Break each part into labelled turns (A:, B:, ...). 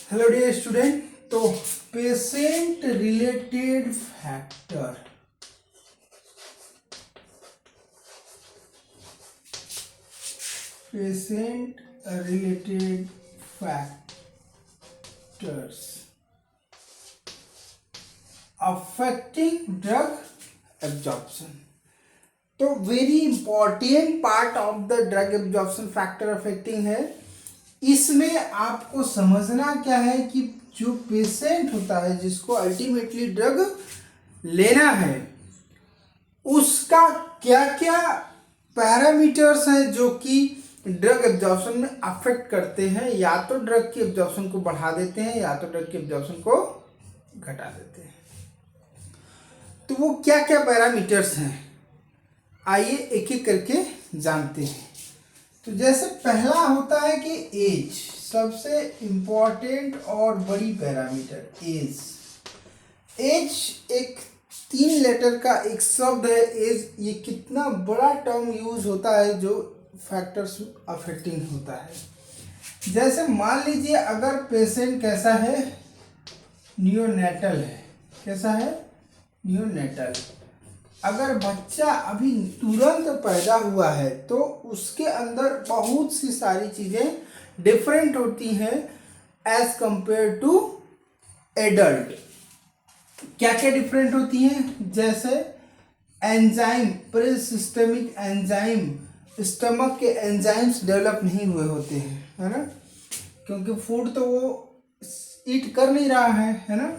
A: Hello dear student. तो patient related factor, patient related factors affecting drug absorption. तो very important part of the drug absorption factor affecting है। इसमें आपको समझना क्या है कि जो पेशेंट होता है जिसको अल्टीमेटली ड्रग लेना है उसका क्या क्या पैरामीटर्स हैं जो कि ड्रग एब्जॉर्प्शन में अफेक्ट करते हैं, या तो ड्रग की एब्जॉर्प्शन को बढ़ा देते हैं या तो ड्रग की एब्जॉर्प्शन को घटा देते हैं। तो वो क्या क्या पैरामीटर्स हैं, आइए एक एक करके जानते हैं। तो जैसे पहला होता है कि एज, सबसे इंपॉर्टेंट और बड़ी पैरामीटर एज। एज एक 3 लेटर का एक शब्द है एज। ये कितना बड़ा टर्म यूज होता है जो फैक्टर्स अफेक्टिंग होता है। जैसे मान लीजिए अगर पेशेंट कैसा है, नियोनेटल है। कैसा है? नियोनेटल। अगर बच्चा अभी तुरंत पैदा हुआ है तो उसके अंदर बहुत सी सारी चीज़ें डिफरेंट होती हैं एज कंपेयर टू एडल्ट। क्या क्या डिफरेंट होती हैं? जैसे enzyme, pre systemic enzyme, stomach के एंजाइम्स डेवलप नहीं हुए होते हैं, है ना, क्योंकि फूड तो वो ईट कर नहीं रहा है ना।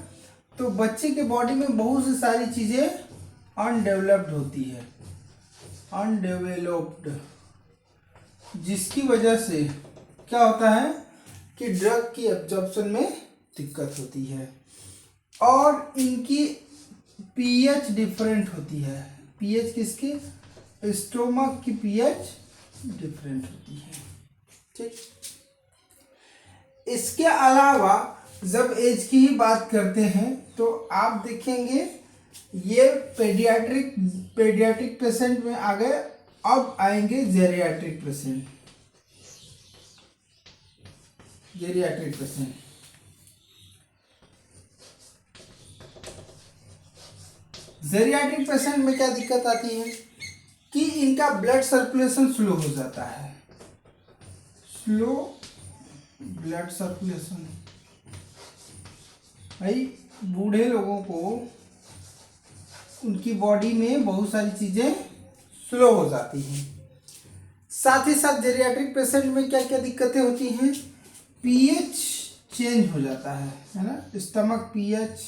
A: तो बच्चे के बॉडी में बहुत सी सारी चीज़ें अनडेवलप्ड होती है, अनडेवलप्ड, जिसकी वजह से क्या होता है कि ड्रग की एब्जॉर्प्शन में दिक्कत होती है। और इनकी पीएच डिफरेंट होती है। पीएच किसकी? स्टोमक की पीएच डिफरेंट होती है। ठीक। इसके अलावा जब एज की ही बात करते हैं तो आप देखेंगे ये पेडियाट्रिक पेशेंट में आ गए। अब आएंगे geriatric patient. Geriatric patient geriatric patient में क्या दिक्कत आती है कि इनका ब्लड सर्कुलेशन स्लो हो जाता है। Slow blood circulation. भाई बूढ़े लोगों को उनकी बॉडी में बहुत सारी चीज़ें स्लो हो जाती हैं। साथ ही साथ जेरियाट्रिक पेशेंट में क्या क्या दिक्कतें होती हैं? पीएच चेंज हो जाता है ना। स्टमक पीएच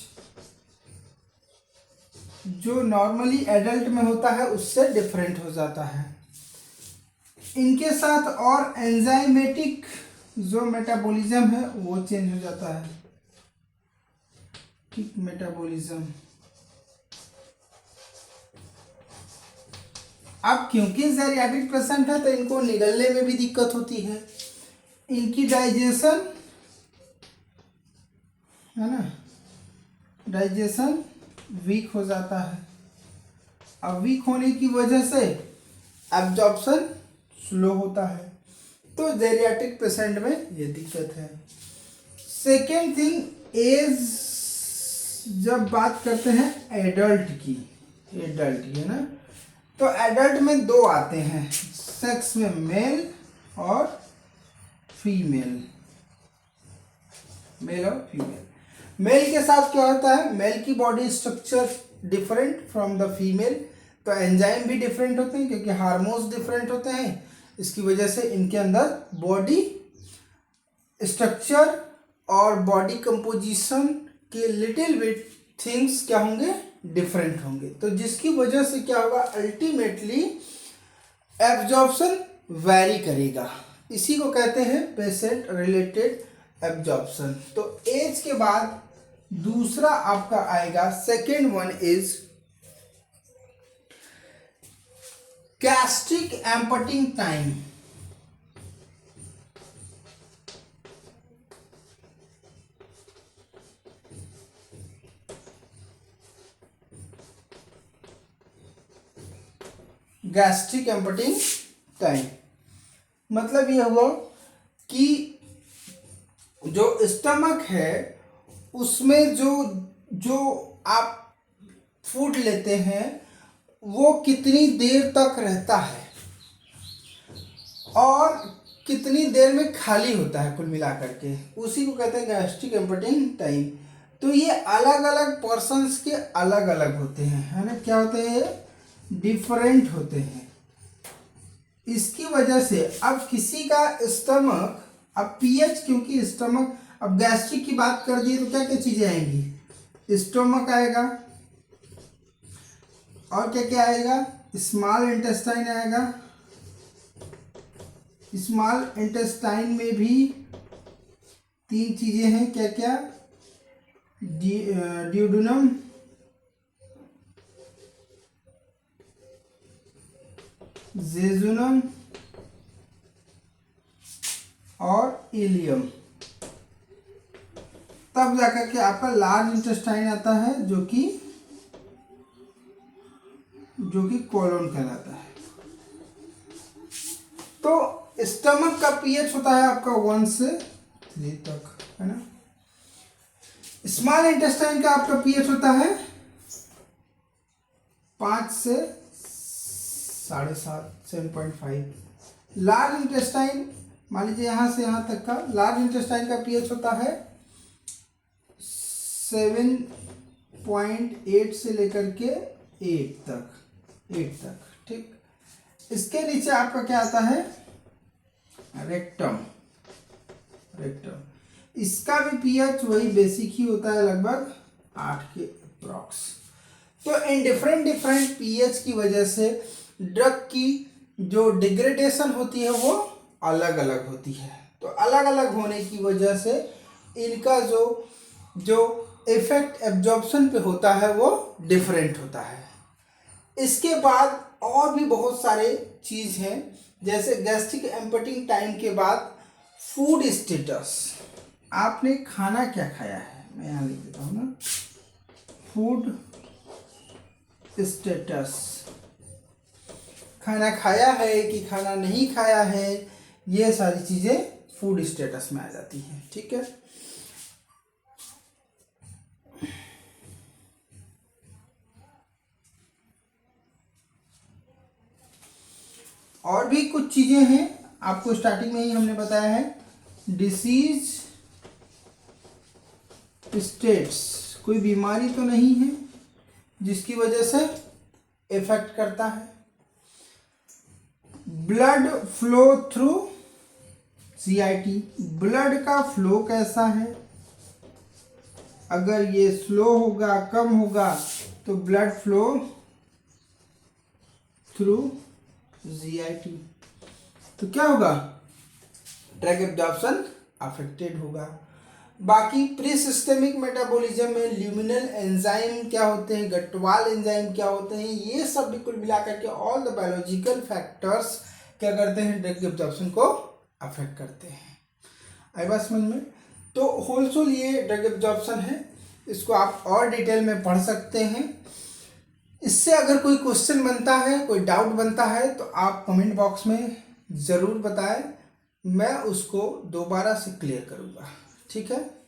A: जो नॉर्मली एडल्ट में होता है उससे डिफरेंट हो जाता है। इनके साथ और एंजाइमेटिक जो मेटाबॉलिज्म है वो चेंज हो जाता है। ठीक, मेटाबॉलिज्म। अब क्योंकि जेरियाट्रिक पेशेंट है तो इनको निगलने में भी दिक्कत होती है। इनकी डाइजेशन, है ना, डाइजेशन वीक हो जाता है। अब वीक होने की वजह से एब्जॉर्प्शन स्लो होता है। तो जेरियाट्रिक पेशेंट में ये दिक्कत है। सेकेंड थिंग, एज जब बात करते हैं एडल्ट की, है ना, तो एडल्ट में दो आते हैं सेक्स में, मेल और फीमेल। मेल और फीमेल। मेल के साथ क्या होता है? मेल की body structure different from the female, तो एंजाइम भी डिफरेंट होते हैं क्योंकि हार्मोन्स डिफरेंट होते हैं। इसकी वजह से इनके अंदर बॉडी स्ट्रक्चर और बॉडी कंपोजिशन के लिटिल बिट थिंग्स क्या होंगे? डिफरेंट होंगे। तो जिसकी वजह से क्या होगा? अल्टीमेटली एब्जॉर्प्शन वैरी करेगा। इसी को कहते हैं पेशेंट रिलेटेड एब्जॉर्प्शन। तो एज के बाद दूसरा आपका आएगा, second one is gastric emptying time. Gastric emptying time मतलब यह हुआ कि जो स्टमक है उसमें जो जो आप फूड लेते हैं वो कितनी देर तक रहता है और कितनी देर में खाली होता है, कुल मिलाकर के उसी को कहते हैं गैस्ट्रिक एम्पटिंग टाइम। तो ये अलग अलग पर्सन्स के अलग अलग होते हैं, है ना, क्या होते हैं, डिफरेंट होते हैं। इसकी वजह से अब किसी का स्टमक, अब पीएच, क्योंकि स्टमक, अब गैस्ट्रिक की बात कर दिए तो क्या क्या चीजें आएंगी, स्टोमक आएगा और क्या क्या आएगा, स्मॉल इंटेस्टाइन आएगा। स्मॉल इंटेस्टाइन में भी 3 चीजें हैं, क्या क्या, ड्यूडेनम, जेजुनम और इलियम। तब जाकर के आपका लार्ज इंटेस्टाइन आता है जो कि कोलोन कहलाता है। तो स्टमक का पीएच होता है आपका 1 से 3 तक, है ना। स्मॉल इंटेस्टाइन का आपका पीएच होता है 5 से 7.5, 7.5। लार्ज इंटेस्टाइन, मान लीजिए यहाँ से यहाँ तक का लार्ज इंटेस्टाइन का पीएच होता है 7.8 से लेकर के 8 तक, ठीक। इसके नीचे आपका क्या आता है, रेक्टम। इसका भी पीएच वही बेसिक ही होता है, लगभग 8 के अप्रॉक्स। तो इन डिफरेंट पीएच की वजह से ड्रग की जो डिग्रेडेशन होती है वो अलग अलग होती है। तो अलग अलग होने की वजह से इनका जो इफेक्ट एब्जॉर्प्शन पे होता है वो डिफरेंट होता है। इसके बाद और भी बहुत सारे चीज़ हैं, जैसे गैस्ट्रिक एम्पटिंग टाइम के बाद फूड स्टेटस, आपने खाना क्या खाया है, मैं यहाँ लिख देता हूँ ना, फूड स्टेटस, खाना खाया है कि खाना नहीं खाया है, ये सारी चीज़ें फूड स्टेटस में आ जाती हैं, ठीक है। और भी कुछ चीज़ें हैं, आपको स्टार्टिंग में ही हमने बताया है, डिसीज स्टेट्स, कोई बीमारी तो नहीं है जिसकी वजह से इफेक्ट करता है। Blood flow through CIT, blood का फ्लो कैसा है, अगर ये स्लो होगा, कम होगा, तो ब्लड फ्लो थ्रू जीआईटी, तो क्या होगा, ड्रग एब्जॉर्प्शन अफेक्टेड होगा। बाकी प्री सिस्टेमिक मेटाबॉलिज्म में ल्यूमिनल एंजाइम क्या होते हैं, गटवाल एंजाइम क्या होते हैं, ये सब बिल्कुल मिलाकर के ऑल द बायोलॉजिकल फैक्टर्स क्या करते हैं, ड्रग एब्जॉर्प्शन को अफेक्ट करते हैं। आई बात समझ में। तो होलसोल ये ड्रग एब्जॉर्प्शन है, इसको आप और डिटेल में पढ़ सकते हैं। इससे अगर कोई क्वेश्चन बनता है, कोई डाउट बनता है, तो आप कमेंट बॉक्स में ज़रूर बताएं, मैं उसको दोबारा से क्लियर करूँगा, ठीक है।